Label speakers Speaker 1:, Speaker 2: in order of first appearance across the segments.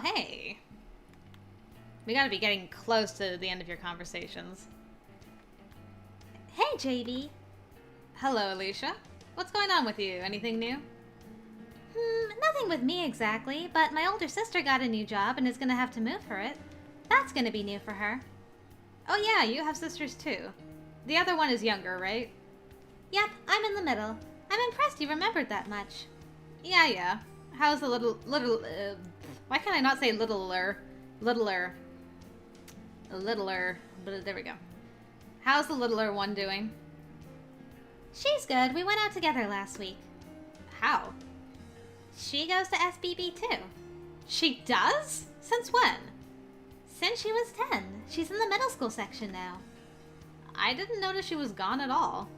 Speaker 1: hey. We gotta be getting close to the end of your conversations.
Speaker 2: Hey, JB.
Speaker 1: Hello, Alicia. What's going on with you? Anything new?
Speaker 2: Nothing with me exactly, but my older sister got a new job and is gonna have to move for it. That's gonna be new for her.
Speaker 1: Oh yeah, you have sisters too. The other one is younger, right?
Speaker 2: Yep, I'm in the middle. I'm impressed you remembered that much.
Speaker 1: Yeah. How's the why can't I not say littler, but there we go. How's the littler one doing?
Speaker 2: She's good. We went out together last week.
Speaker 1: How?
Speaker 2: She goes to SBB too.
Speaker 1: She does? Since when?
Speaker 2: Since she was 10. She's in the middle school section now.
Speaker 1: I didn't notice she was gone at all.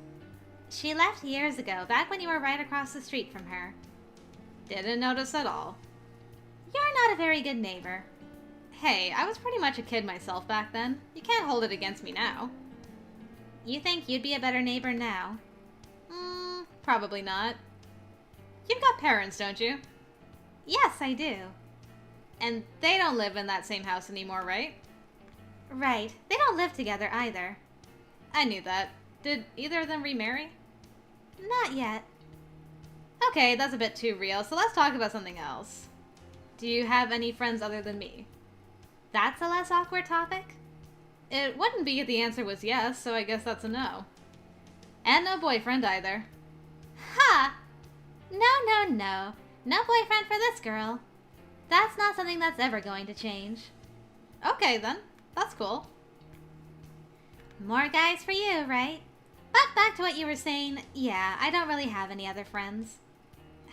Speaker 2: She left years ago, back when you were right across the street from her.
Speaker 1: Didn't notice at all.
Speaker 2: You're not a very good neighbor.
Speaker 1: Hey, I was pretty much a kid myself back then. You can't hold it against me now.
Speaker 2: You think you'd be a better neighbor now?
Speaker 1: Probably not. You've got parents, don't you?
Speaker 2: Yes, I do.
Speaker 1: And they don't live in that same house anymore, right?
Speaker 2: Right. They don't live together either.
Speaker 1: I knew that. Did either of them remarry?
Speaker 2: Not yet.
Speaker 1: Okay, that's a bit too real, so let's talk about something else. Do you have any friends other than me?
Speaker 2: That's a less awkward topic?
Speaker 1: It wouldn't be if the answer was yes, so I guess that's a no. And no boyfriend either.
Speaker 2: Ha! No. No boyfriend for this girl. That's not something that's ever going to change.
Speaker 1: Okay then, that's cool.
Speaker 2: More guys for you, right? But back to what you were saying, yeah, I don't really have any other friends.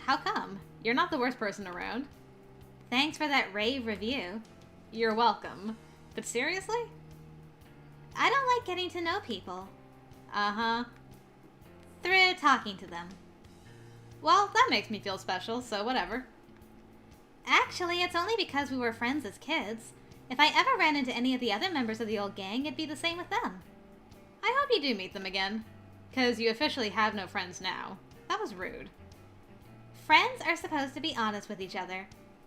Speaker 1: How come? You're not the worst person around.
Speaker 2: Thanks for that rave review.
Speaker 1: You're welcome. But seriously?
Speaker 2: I don't like getting to know people.
Speaker 1: Uh-huh.
Speaker 2: Through talking to them.
Speaker 1: Well, that makes me feel special, so whatever.
Speaker 2: Actually, it's only because we were friends as kids. If I ever ran into any of the other members of the old gang, it'd be the same with them.
Speaker 1: I hope you do meet them again. Because you officially have no friends now. That was rude.
Speaker 2: Friends are supposed to be honest with each other.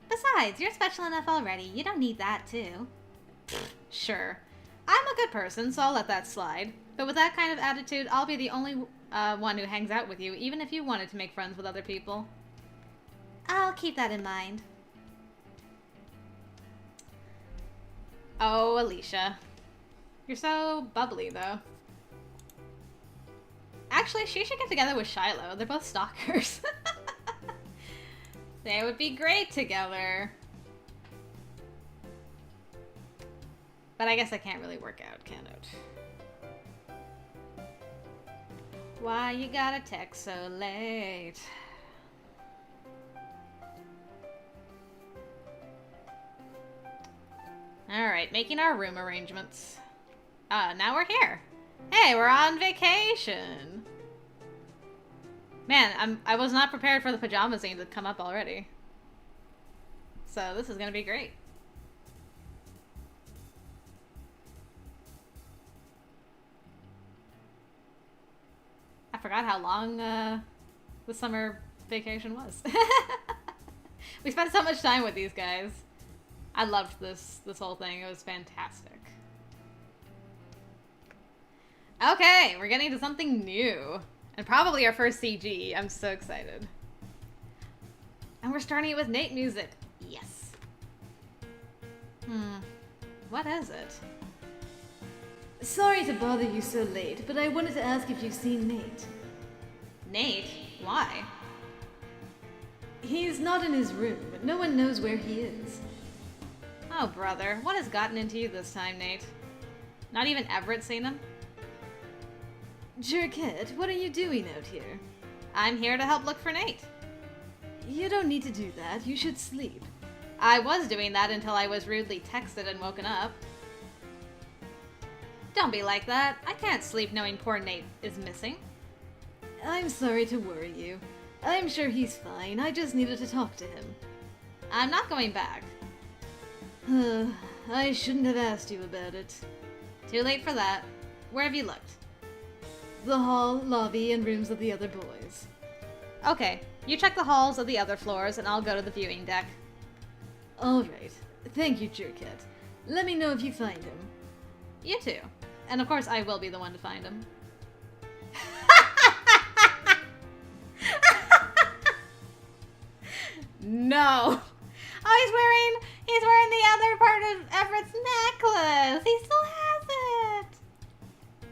Speaker 2: Besides, you're special enough already. You don't need that, too.
Speaker 1: Sure. I'm a good person, so I'll let that slide. But with that kind of attitude, I'll be the only one who hangs out with you, even if you wanted to make friends with other people.
Speaker 2: I'll keep that in mind.
Speaker 1: Oh, Alicia. You're so bubbly, though. Actually, she should get together with Shiloh. They're both stalkers. They would be great together. But I guess that can't really work out, can it? Why you gotta text so late? Alright, making our room arrangements. Now we're here. Hey, we're on vacation! Man, I was not prepared for the pajama scene to come up already. So this is gonna be great. I forgot how long the summer vacation was. We spent so much time with these guys. I loved this whole thing. It was fantastic. Okay, we're getting to something new. And probably our first CG. I'm so excited. And we're starting it with Nate music. Yes. What is it?
Speaker 3: Sorry to bother you so late, but I wanted to ask if you've seen Nate.
Speaker 1: Nate? Why?
Speaker 3: He's not in his room, but no one knows where he is.
Speaker 1: Oh, brother. What has gotten into you this time, Nate? Not even Everett seen him?
Speaker 3: Jerkette, what are you doing out here?
Speaker 1: I'm here to help look for Nate.
Speaker 3: You don't need to do that. You should sleep.
Speaker 1: I was doing that until I was rudely texted and woken up. Don't be like that. I can't sleep knowing poor Nate is missing.
Speaker 3: I'm sorry to worry you. I'm sure he's fine. I just needed to talk to him.
Speaker 1: I'm not going back.
Speaker 3: I shouldn't have asked you about it.
Speaker 1: Too late for that. Where have you looked?
Speaker 3: The hall, lobby, and rooms of the other boys.
Speaker 1: Okay, you check the halls of the other floors and I'll go to the viewing deck.
Speaker 3: Alright. Thank you, Jerkette. Let me know if you find him.
Speaker 1: You too. And of course, I will be the one to find him. No! Oh, he's wearing the other part of Everett's necklace! He still has it!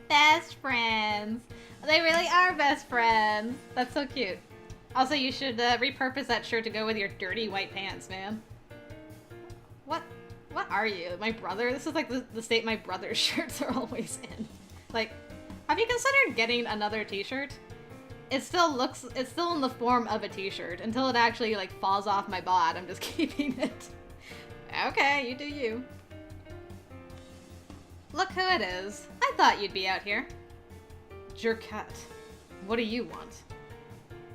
Speaker 1: Best friends. They really are best friends. That's so cute. Also, you should repurpose that shirt to go with your dirty white pants, man. What are you? My brother? This is like the state my brother's shirts are always in. Like, have you considered getting another t-shirt? It's still in the form of a t-shirt. Until it actually, like, falls off my bod, I'm just keeping it. Okay, you do you. Look who it is. I thought you'd be out here.
Speaker 3: Jerkette, what do you want?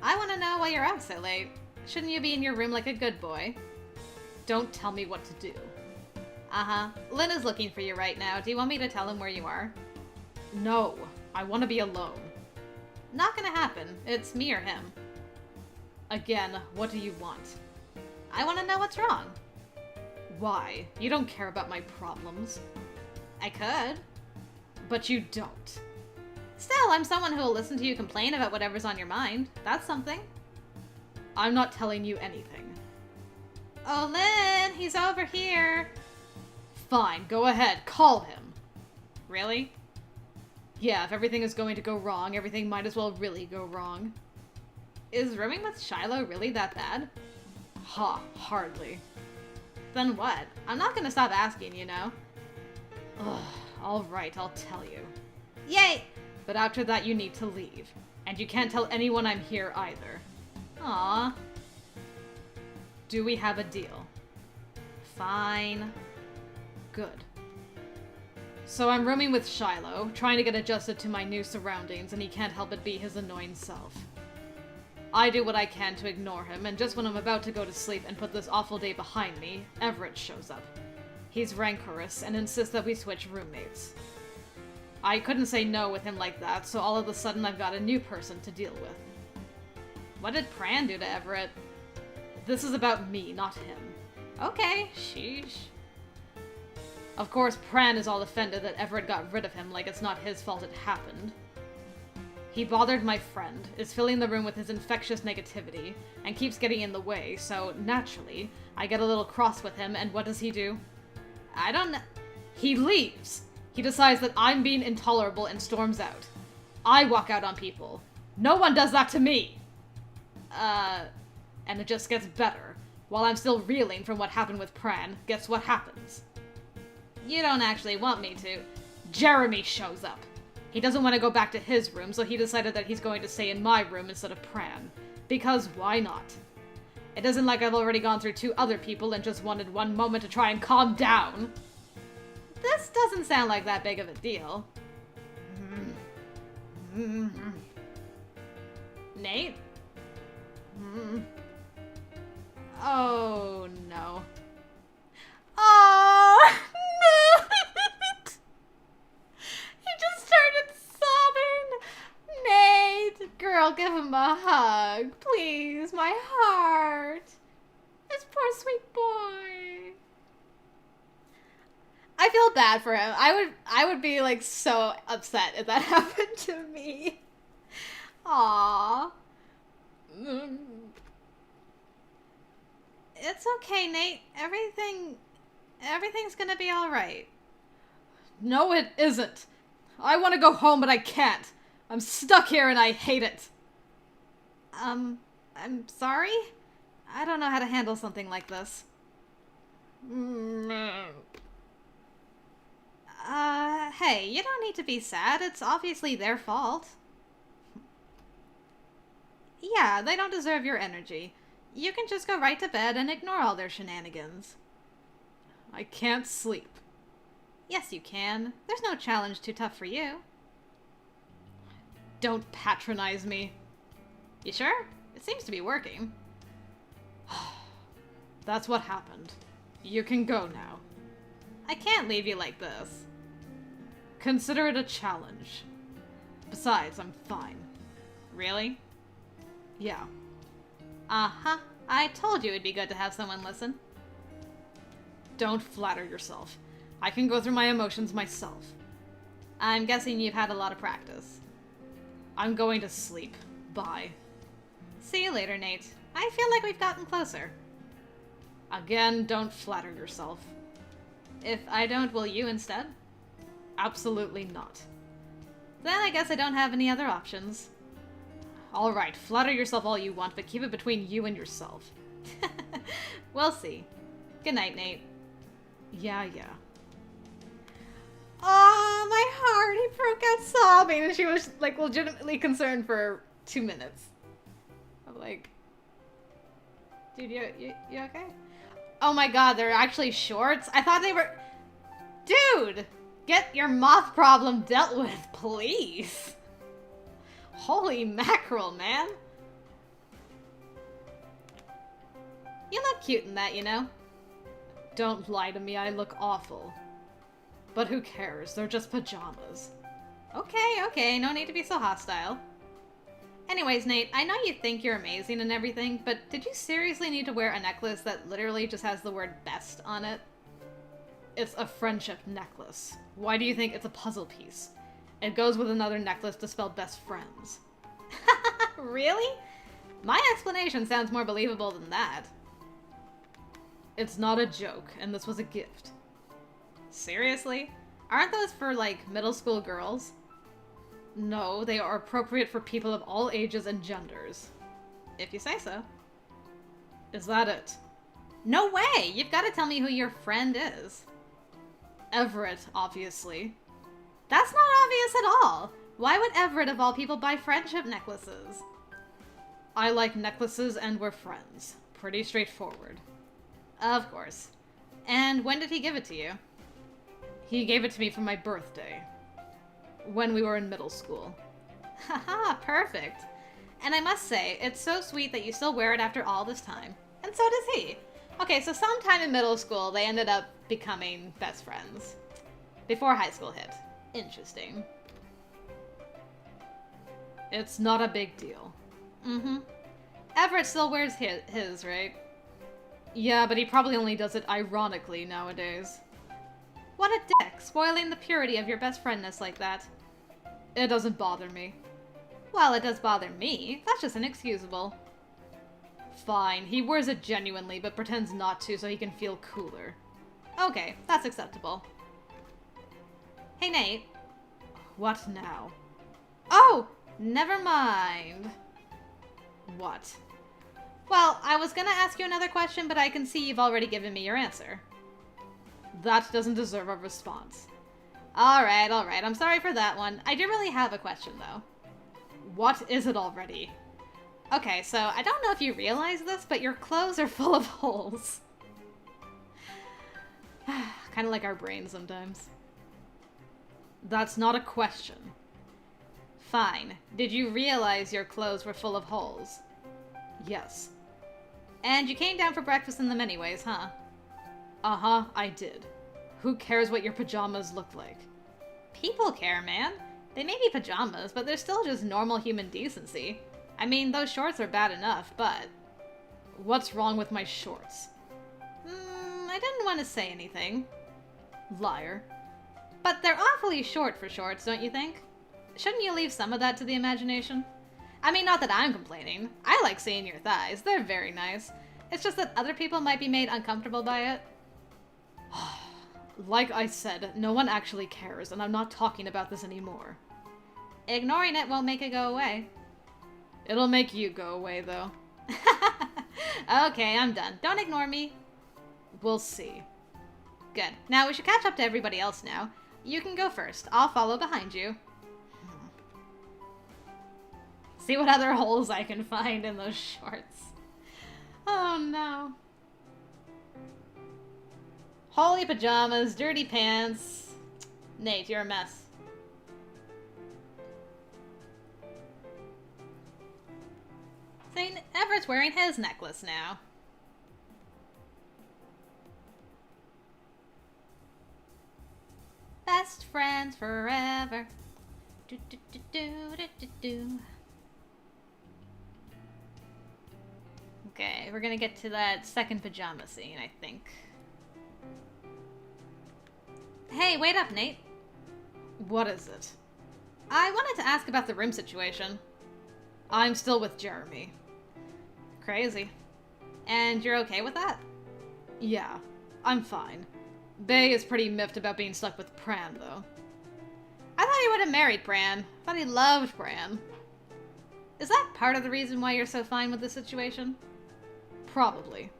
Speaker 1: I want to know why you're out so late. Shouldn't you be in your room like a good boy?
Speaker 3: Don't tell me what to do.
Speaker 1: Uh-huh. Lynn is looking for you right now. Do you want me to tell him where you are?
Speaker 3: No, I want to be alone.
Speaker 1: Not gonna happen. It's me or him.
Speaker 3: Again, what do you want?
Speaker 1: I want to know what's wrong.
Speaker 3: Why? You don't care about my problems.
Speaker 1: I could.
Speaker 3: But you don't.
Speaker 1: Still, I'm someone who will listen to you complain about whatever's on your mind. That's something.
Speaker 3: I'm not telling you anything.
Speaker 1: Oh, Lynn, he's over here.
Speaker 3: Fine, go ahead, call him.
Speaker 1: Really?
Speaker 3: Yeah, if everything is going to go wrong, everything might as well really go wrong.
Speaker 1: Is rooming with Shiloh really that bad?
Speaker 3: Ha, hardly.
Speaker 1: Then what? I'm not gonna stop asking, you know?
Speaker 3: Ugh, alright, I'll tell you.
Speaker 1: Yay!
Speaker 3: But after that you need to leave. And you can't tell anyone I'm here either.
Speaker 1: Aw.
Speaker 3: Do we have a deal?
Speaker 1: Fine.
Speaker 3: Good. So I'm rooming with Shiloh, trying to get adjusted to my new surroundings, and he can't help but be his annoying self. I do what I can to ignore him, and just when I'm about to go to sleep and put this awful day behind me, Everett shows up. He's rancorous and insists that we switch roommates. I couldn't say no with him like that, so all of a sudden I've got a new person to deal with.
Speaker 1: What did Pran do to Everett?
Speaker 3: This is about me, not him.
Speaker 1: Okay, sheesh.
Speaker 3: Of course, Pran is all offended that Everett got rid of him like it's not his fault it happened. He bothered my friend, is filling the room with his infectious negativity, and keeps getting in the way, so naturally, I get a little cross with him, and what does he do?
Speaker 1: I don't know.
Speaker 3: He leaves! He decides that I'm being intolerable and storms out. I walk out on people. No one does that to me! And it just gets better. While I'm still reeling from what happened with Pran, guess what happens?
Speaker 1: You don't actually want me to.
Speaker 3: Jeremy shows up. He doesn't want to go back to his room, so he decided that he's going to stay in my room instead of Pran. Because why not? It isn't like I've already gone through 2 other people and just wanted one moment to try and calm down.
Speaker 1: This doesn't sound like that big of a deal. Nate? Oh, no. Oh, no! He just started sobbing. Nate, girl, give him a hug. Please, my heart. This poor sweet boy. I feel bad for him. I would be, like, so upset if that happened to me. Aww. It's okay, Nate. Everything's gonna be alright.
Speaker 3: No, it isn't. I want to go home, but I can't. I'm stuck here and I hate it.
Speaker 1: I'm sorry? I don't know how to handle something like this. Hey, you don't need to be sad. It's obviously their fault. Yeah, they don't deserve your energy. You can just go right to bed and ignore all their shenanigans.
Speaker 3: I can't sleep.
Speaker 1: Yes, you can. There's no challenge too tough for you.
Speaker 3: Don't patronize me.
Speaker 1: You sure? It seems to be working.
Speaker 3: That's what happened. You can go now.
Speaker 1: I can't leave you like this.
Speaker 3: Consider it a challenge. Besides, I'm fine.
Speaker 1: Really?
Speaker 3: Yeah.
Speaker 1: Uh-huh. I told you it'd be good to have someone listen.
Speaker 3: don't flatter yourself. I can go through my emotions myself.
Speaker 1: I'm guessing you've had a lot of practice.
Speaker 3: I'm going to sleep. Bye.
Speaker 1: See you later, Nate. I feel like we've gotten closer.
Speaker 3: Again, don't flatter yourself.
Speaker 1: If I don't, will you instead?
Speaker 3: Absolutely not.
Speaker 1: Then I guess I don't have any other options.
Speaker 3: Alright, flatter yourself all you want, but keep it between you and yourself.
Speaker 1: We'll see. Good night, Nate.
Speaker 3: Yeah.
Speaker 1: Oh, my heart! He broke out sobbing, and she was, like, legitimately concerned for 2 minutes. I'm like, dude, you okay? Oh my god, they're actually shorts? I thought they were... Dude! Get your moth problem dealt with, please! Holy mackerel, man! You look cute in that, you know?
Speaker 3: Don't lie to me, I look awful. But who cares? They're just pajamas.
Speaker 1: Okay, no need to be so hostile. Anyways, Nate, I know you think you're amazing and everything, but did you seriously need to wear a necklace that literally just has the word best on it?
Speaker 3: It's a friendship necklace. Why do you think it's a puzzle piece? It goes with another necklace to spell best friends.
Speaker 1: Really? My explanation sounds more believable than that.
Speaker 3: It's not a joke, and this was a gift.
Speaker 1: Seriously? Aren't those for, like, middle school girls?
Speaker 3: No, they are appropriate for people of all ages and genders.
Speaker 1: If you say so.
Speaker 3: Is that it?
Speaker 1: No way! You've got to tell me who your friend is.
Speaker 3: Everett, obviously.
Speaker 1: That's not obvious at all. Why would Everett, of all people, buy friendship necklaces?
Speaker 3: I like necklaces and we're friends. Pretty straightforward.
Speaker 1: Of course. And when did he give it to you?
Speaker 3: He gave it to me for my birthday. When we were in middle school.
Speaker 1: Haha, perfect. And I must say, it's so sweet that you still wear it after all this time. And so does he. Okay, so sometime in middle school, they ended up becoming best friends. Before high school hit. Interesting.
Speaker 3: It's not a big deal.
Speaker 1: Mm-hmm. Everett still wears his, right?
Speaker 3: Yeah, but he probably only does it ironically nowadays.
Speaker 1: What a dick, spoiling the purity of your best friendness like that.
Speaker 3: It doesn't bother me.
Speaker 1: Well, it does bother me. That's just inexcusable.
Speaker 3: Fine, he wears it genuinely, but pretends not to so he can feel cooler.
Speaker 1: Okay, that's acceptable. Hey, Nate.
Speaker 3: What now?
Speaker 1: Oh, never mind.
Speaker 3: What?
Speaker 1: Well, I was gonna ask you another question, but I can see you've already given me your answer.
Speaker 3: That doesn't deserve a response.
Speaker 1: Alright, I'm sorry for that one. I do really have a question, though.
Speaker 3: What is it already?
Speaker 1: Okay, so I don't know if you realize this, but your clothes are full of holes.
Speaker 3: Kind of like our brains sometimes. That's not a question.
Speaker 1: Fine. Did you realize your clothes were full of holes?
Speaker 3: Yes.
Speaker 1: And you came down for breakfast in them anyways, huh?
Speaker 3: Uh-huh, I did. Who cares what your pajamas look like?
Speaker 1: People care, man. They may be pajamas, but they're still just normal human decency. I mean, those shorts are bad enough, but...
Speaker 3: What's wrong with my shorts?
Speaker 1: I didn't want to say anything.
Speaker 3: Liar.
Speaker 1: But they're awfully short for shorts, don't you think? Shouldn't you leave some of that to the imagination? I mean, not that I'm complaining. I like seeing your thighs. They're very nice. It's just that other people might be made uncomfortable by it.
Speaker 3: Like I said, no one actually cares, and I'm not talking about this anymore.
Speaker 1: Ignoring it won't make it go away.
Speaker 3: It'll make you go away, though.
Speaker 1: Okay, I'm done. Don't ignore me.
Speaker 3: We'll see.
Speaker 1: Good. Now, we should catch up to everybody else now. You can go first. I'll follow behind you. See what other holes I can find in those shorts. Oh, no. Holy pajamas, dirty pants. Nate, you're a mess. See, Everett's wearing his necklace now. Best friends forever. Do, do, do, do, do, do, do. Okay, we're gonna get to that second pajama scene, I think.
Speaker 2: Hey, wait up, Nate.
Speaker 3: What is it?
Speaker 2: I wanted to ask about the room situation.
Speaker 3: I'm still with Jeremy.
Speaker 2: Crazy. And you're okay with that?
Speaker 3: Yeah, I'm fine. Bay is pretty miffed about being stuck with Pran, though.
Speaker 2: I thought he would have married Bran. I thought he loved Bran. Is that part of the reason why you're so fine with this situation?
Speaker 3: Probably.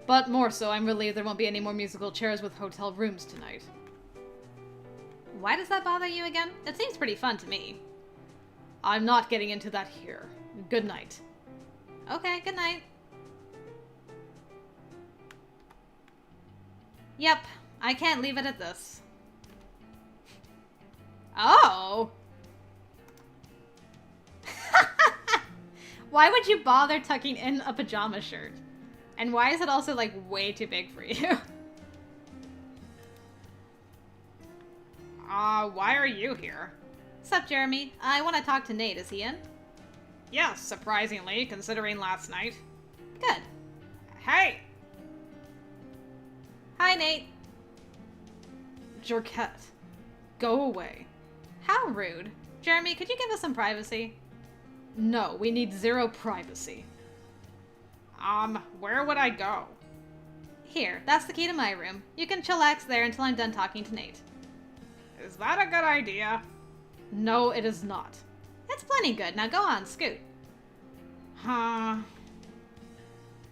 Speaker 3: But more so, I'm relieved there won't be any more musical chairs with hotel rooms tonight.
Speaker 2: Why does that bother you again? It seems pretty fun to me.
Speaker 3: I'm not getting into that here. Good night.
Speaker 2: Okay, good night. Yep, I can't leave it at this.
Speaker 3: Oh!
Speaker 2: Why would you bother tucking in a pajama shirt? And why is it also, like, way too big for you?
Speaker 3: Why are you here?
Speaker 2: Sup, Jeremy? I want to talk to Nate. Is he in?
Speaker 3: Yes, surprisingly, considering last night.
Speaker 2: Good.
Speaker 3: Hey!
Speaker 2: Hi, Nate.
Speaker 3: Jerkette, go away.
Speaker 2: How rude. Jeremy, could you give us some privacy?
Speaker 3: No, we need zero privacy. Where would I go?
Speaker 2: Here, that's the key to my room. You can chillax there until I'm done talking to Nate.
Speaker 3: Is that a good idea? No, it is not.
Speaker 2: It's plenty good. Now go on, scoot.
Speaker 3: Huh.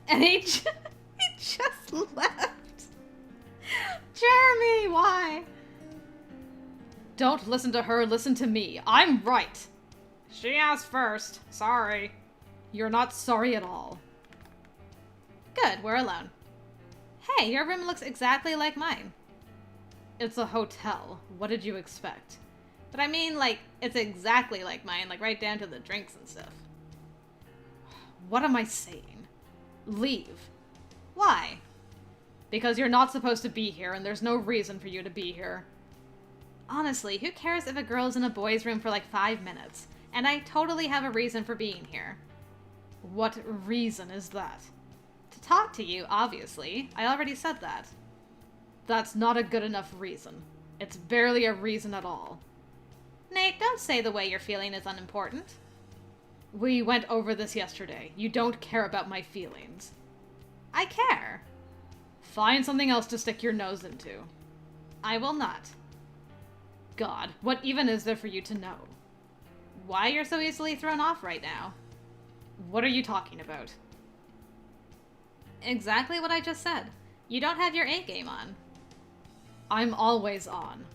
Speaker 2: And he just left. Jeremy, why?
Speaker 3: Don't listen to her, listen to me. I'm right. She asked first. Sorry. You're not sorry at all.
Speaker 2: Good, we're alone. Hey, your room looks exactly like mine.
Speaker 3: It's a hotel. What did you expect?
Speaker 2: But I mean, like, it's exactly like mine, like right down to the drinks and stuff.
Speaker 3: What am I saying? Leave.
Speaker 2: Why?
Speaker 3: Because you're not supposed to be here, and there's no reason for you to be here.
Speaker 2: Honestly, who cares if a girl's in a boy's room for like 5 minutes? And I totally have a reason for being here.
Speaker 3: What reason is that?
Speaker 2: To talk to you, obviously. I already said that.
Speaker 3: That's not a good enough reason. It's barely a reason at all.
Speaker 2: Nate, don't say the way you're feeling is unimportant.
Speaker 3: We went over this yesterday. You don't care about my feelings.
Speaker 2: I care.
Speaker 3: Find something else to stick your nose into.
Speaker 2: I will not.
Speaker 3: God, what even is there for you to know?
Speaker 2: Why you're so easily thrown off right now?
Speaker 3: What are you talking about?
Speaker 2: Exactly what I just said. You don't have your A game on.
Speaker 3: I'm always on.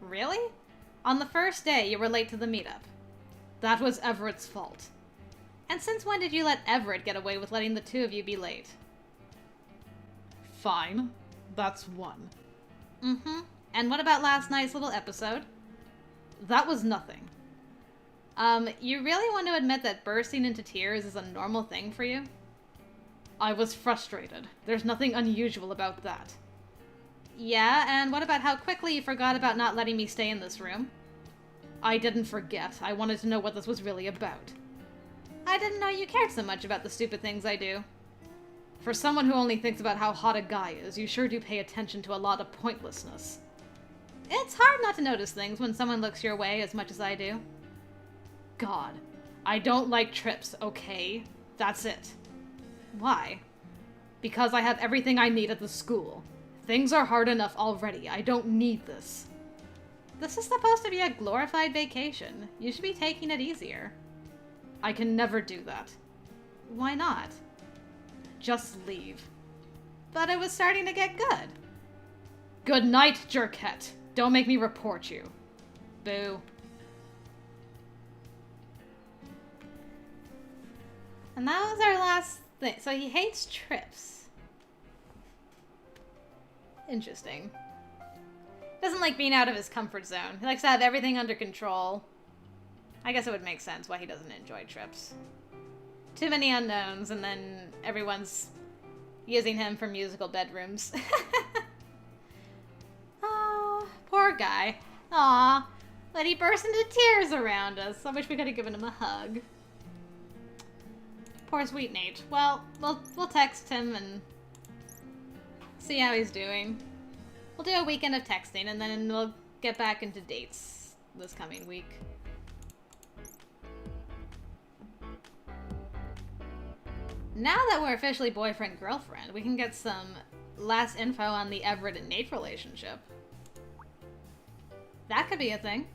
Speaker 2: Really? On the first day, you were late to the meetup.
Speaker 3: That was Everett's fault.
Speaker 2: And since when did you let Everett get away with letting the two of you be late?
Speaker 3: Fine. That's one.
Speaker 2: Mm-hmm. And what about last night's little episode?
Speaker 3: That was nothing.
Speaker 2: You really want to admit that bursting into tears is a normal thing for you?
Speaker 3: I was frustrated. There's nothing unusual about that.
Speaker 2: Yeah, and what about how quickly you forgot about not letting me stay in this room?
Speaker 3: I didn't forget. I wanted to know what this was really about.
Speaker 2: I didn't know you cared so much about the stupid things I do.
Speaker 3: For someone who only thinks about how hot a guy is, you sure do pay attention to a lot of pointlessness.
Speaker 2: It's hard not to notice things when someone looks your way as much as I do.
Speaker 3: God, I don't like trips, okay? That's it.
Speaker 2: Why?
Speaker 3: Because I have everything I need at the school. Things are hard enough already. I don't need this.
Speaker 2: This is supposed to be a glorified vacation. You should be taking it easier.
Speaker 3: I can never do that.
Speaker 2: Why not?
Speaker 3: Just leave.
Speaker 2: But it was starting to get good.
Speaker 3: Good night, Jerkette. Don't make me report you.
Speaker 2: Boo. And that was our last thing. So he hates trips. Interesting. Doesn't like being out of his comfort zone. He likes to have everything under control. I guess it would make sense why he doesn't enjoy trips. Too many unknowns, and then everyone's using him for musical bedrooms. Oh, poor guy. Aw, but he burst into tears around us. I wish we could have given him a hug. Poor sweet Nate. Well, we'll text him and see how he's doing.
Speaker 1: We'll do a weekend of texting, and then we'll get back into dates this coming week. Now that we're officially boyfriend-girlfriend, we can get some last info on the Everett and Nate relationship. That could be a thing.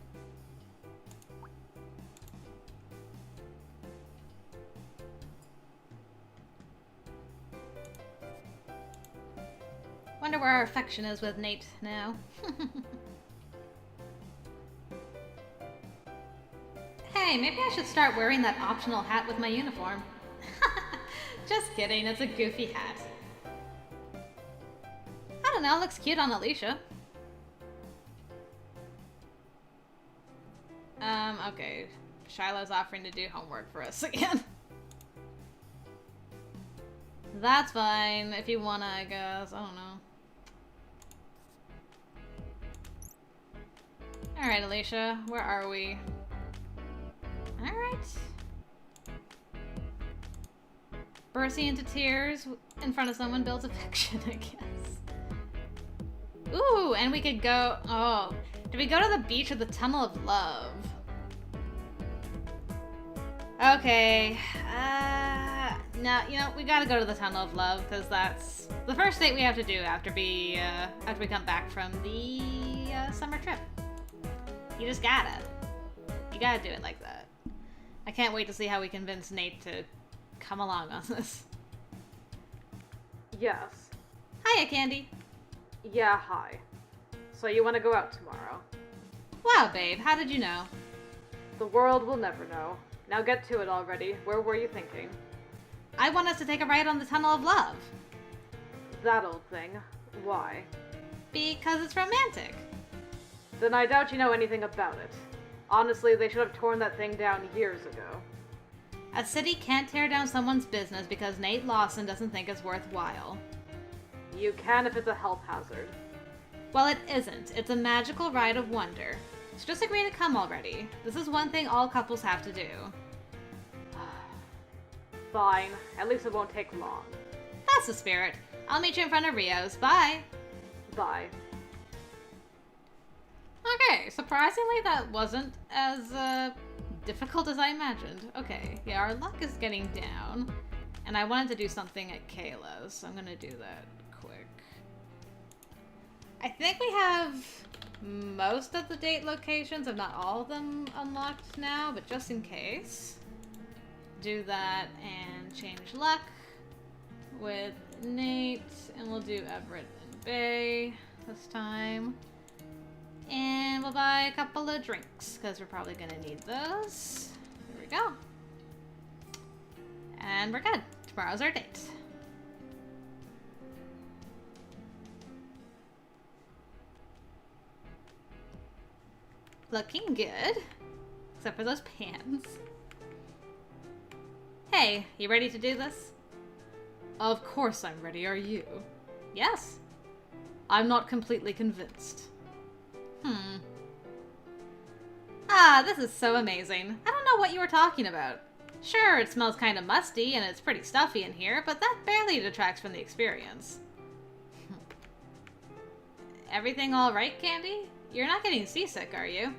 Speaker 1: Wonder where our affection is with Nate now. Hey, maybe I should start wearing that optional hat with my uniform. Just kidding, it's a goofy hat. I don't know, looks cute on Alicia. Okay. Shiloh's offering to do homework for us again. That's fine, if you wanna, I guess. I don't know. Alright, Alicia, where are we? Alright. Bursting into tears in front of someone builds affection, I guess. Ooh, and we could go... Oh, did we go to the beach or the Tunnel of Love? Okay. No, you know, we gotta go to the Tunnel of Love, because that's the first date we have to do after we come back from the summer trip. You just gotta. You gotta do it like that. I can't wait to see how we convince Nate to come along on this.
Speaker 3: Yes.
Speaker 1: Hiya, Candy.
Speaker 3: Yeah, hi. So you want to go out tomorrow?
Speaker 1: Wow, babe, how did you know?
Speaker 3: The world will never know. Now get to it already. Where were you thinking?
Speaker 1: I want us to take a ride on the Tunnel of Love.
Speaker 3: That old thing. Why?
Speaker 1: Because it's romantic.
Speaker 3: Then I doubt you know anything about it. Honestly, they should have torn that thing down years ago.
Speaker 1: A city can't tear down someone's business because Nate Lawson doesn't think it's worthwhile.
Speaker 3: You can if it's a health hazard.
Speaker 1: Well, it isn't. It's a magical ride of wonder. So just agree to come already. This is one thing all couples have to do.
Speaker 3: Fine. At least it won't take long.
Speaker 1: That's the spirit. I'll meet you in front of Rio's. Bye.
Speaker 3: Bye.
Speaker 1: Okay, surprisingly that wasn't as difficult as I imagined. Okay, yeah, our luck is getting down. And I wanted to do something at Kayla's, so I'm gonna do that quick. I think we have most of the date locations, if not all of them, unlocked now, but just in case. Do that and change luck with Nate, and we'll do Everett and Bay this time. And we'll buy a couple of drinks, because we're probably going to need those. There we go. And we're good. Tomorrow's our date. Looking good. Except for those pants. Hey, you ready to do this?
Speaker 3: Of course I'm ready, are you?
Speaker 1: Yes.
Speaker 3: I'm not completely convinced.
Speaker 1: Ah, this is so amazing. I don't know what you were talking about. Sure, it smells kind of musty and it's pretty stuffy in here, but that barely detracts from the experience. Everything all right, Candy? You're not getting seasick, are you?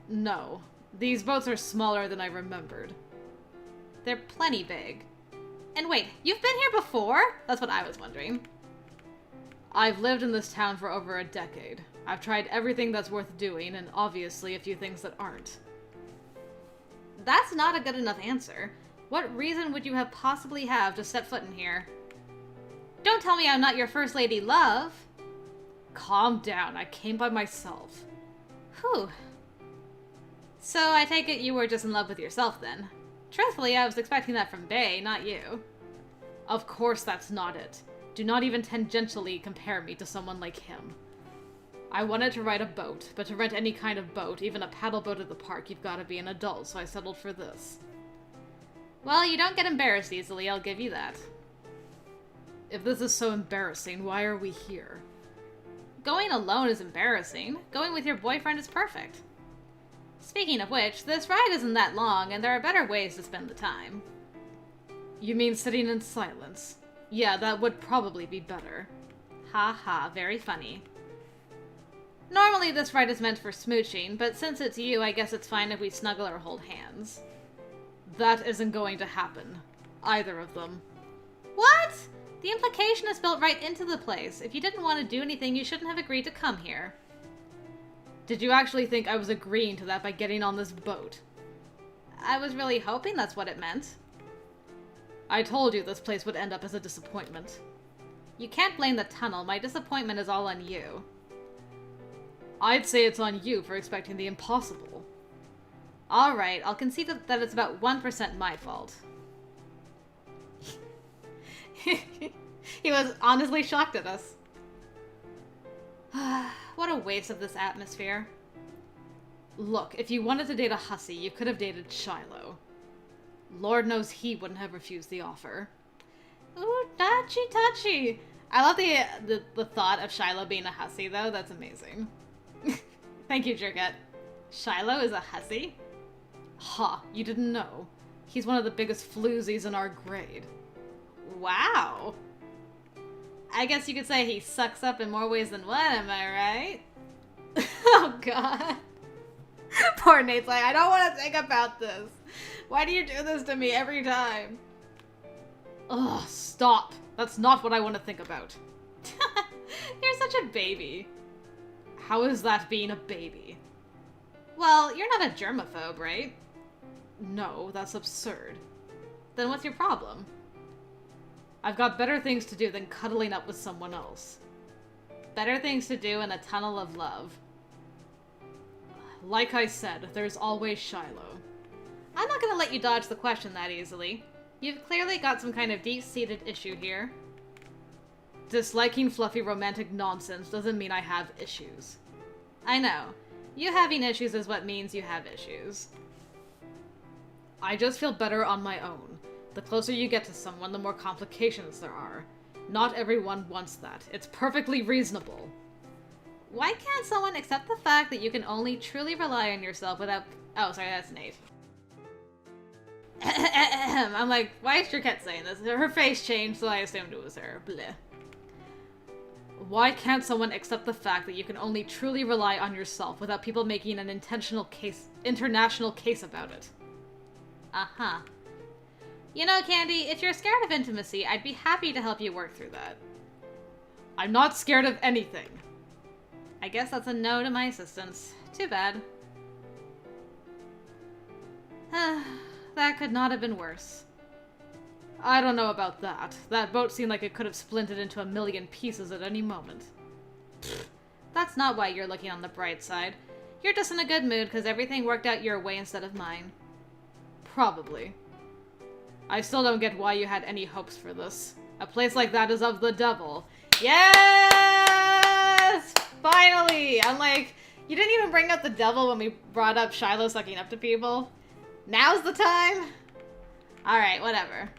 Speaker 3: No. These boats are smaller than I remembered.
Speaker 1: They're plenty big. And wait, you've been here before? That's what I was wondering.
Speaker 3: I've lived in this town for over a decade. I've tried everything that's worth doing, and obviously a few things that aren't.
Speaker 1: That's not a good enough answer. What reason would you have possibly have to step foot in here? Don't tell me I'm not your first lady love.
Speaker 3: Calm down, I came by myself.
Speaker 1: Whew. So I take it you were just in love with yourself then. Truthfully, I was expecting that from Bay, not you.
Speaker 3: Of course that's not it. Do not even tangentially compare me to someone like him. I wanted to ride a boat, but to rent any kind of boat, even a paddle boat at the park, you've got to be an adult, so I settled for this.
Speaker 1: Well, you don't get embarrassed easily, I'll give you that.
Speaker 3: If this is so embarrassing, why are we here?
Speaker 1: Going alone is embarrassing. Going with your boyfriend is perfect. Speaking of which, this ride isn't that long, and there are better ways to spend the time.
Speaker 3: You mean sitting in silence? Yeah, that would probably be better.
Speaker 2: Ha ha, very funny. Normally this ride is meant for smooching, but since it's you, I guess it's fine if we snuggle or hold hands.
Speaker 3: That isn't going to happen. Either of them.
Speaker 2: What? The implication is built right into the place. If you didn't want to do anything, you shouldn't have agreed to come here.
Speaker 3: Did you actually think I was agreeing to that by getting on this boat?
Speaker 2: I was really hoping that's what it meant.
Speaker 3: I told you this place would end up as a disappointment.
Speaker 2: You can't blame the tunnel. My disappointment is all on you.
Speaker 3: I'd say it's on you for expecting the impossible.
Speaker 2: Alright, I'll concede that it's about 1% my fault. He was honestly shocked at us. What a waste of this atmosphere.
Speaker 3: Look, if you wanted to date a hussy, you could have dated Shiloh. Lord knows he wouldn't have refused the offer.
Speaker 2: Ooh, touchy. I love the thought of Shiloh being a hussy, though. That's amazing. Thank you, Jerkette. Shiloh is a hussy?
Speaker 3: Ha, you didn't know. He's one of the biggest floozies in our grade.
Speaker 2: Wow. I guess you could say he sucks up in more ways than one, am I right? Oh, God. Poor Nate's like, I don't want to think about this. Why do you do this to me every time?
Speaker 3: Ugh, stop. That's not what I want to think about.
Speaker 2: You're such a baby.
Speaker 3: How is that being a baby?
Speaker 2: Well, you're not a germaphobe, right?
Speaker 3: No, that's absurd.
Speaker 2: Then what's your problem?
Speaker 3: I've got better things to do than cuddling up with someone else.
Speaker 2: Better things to do in a tunnel of love.
Speaker 3: Like I said, there's always Shiloh.
Speaker 2: I'm not gonna let you dodge the question that easily. You've clearly got some kind of deep-seated issue here.
Speaker 3: Disliking fluffy romantic nonsense doesn't mean I have issues.
Speaker 2: I know. You having issues is what means you have issues.
Speaker 3: I just feel better on my own. The closer you get to someone, the more complications there are. Not everyone wants that. It's perfectly reasonable.
Speaker 2: Why can't someone accept the fact that you can only truly rely on yourself without... Oh, sorry, that's Nate. I'm like, why is Jerkette saying this? Her face changed, so I assumed it was her. Bleh.
Speaker 3: Why can't someone accept the fact that you can only truly rely on yourself without people making an international case about it?
Speaker 2: Uh-huh. You know, Candy, if you're scared of intimacy, I'd be happy to help you work through that.
Speaker 3: I'm not scared of anything.
Speaker 2: I guess that's a no to my assistance. Too bad. That could not have been worse.
Speaker 3: I don't know about that. That boat seemed like it could have splintered into a million pieces at any moment.
Speaker 2: That's not why you're looking on the bright side. You're just in a good mood because everything worked out your way instead of mine.
Speaker 3: Probably. I still don't get why you had any hopes for this. A place like that is of the devil.
Speaker 2: Yes! Finally! I'm like, you didn't even bring up the devil when we brought up Shiloh sucking up to people. Now's the time? Alright, whatever.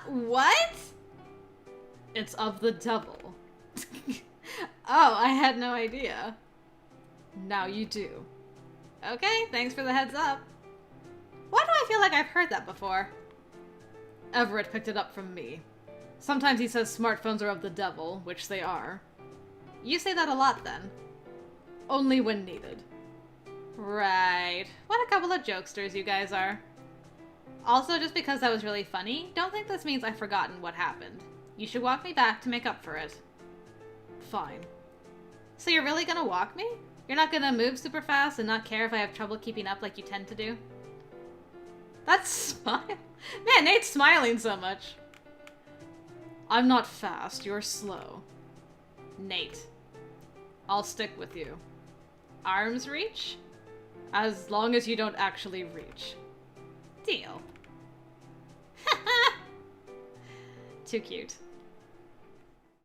Speaker 2: What?
Speaker 3: It's of the devil.
Speaker 2: Oh, I had no idea.
Speaker 3: Now you do.
Speaker 2: Okay, thanks for the heads up. Why do I feel like I've heard that before?
Speaker 3: Everett picked it up from me. Sometimes he says smartphones are of the devil, which they are.
Speaker 2: You say that a lot then.
Speaker 3: Only when needed.
Speaker 2: Right. What a couple of jokesters you guys are. Also, just because that was really funny, don't think this means I've forgotten what happened. You should walk me back to make up for it.
Speaker 3: Fine.
Speaker 2: So you're really gonna walk me? You're not gonna move super fast and not care if I have trouble keeping up like you tend to do? That's smile. Man, Nate's smiling so much.
Speaker 3: I'm not fast, you're slow.
Speaker 2: Nate.
Speaker 3: I'll stick with you.
Speaker 2: Arm's reach?
Speaker 3: As long as you don't actually reach.
Speaker 2: Deal. Too cute.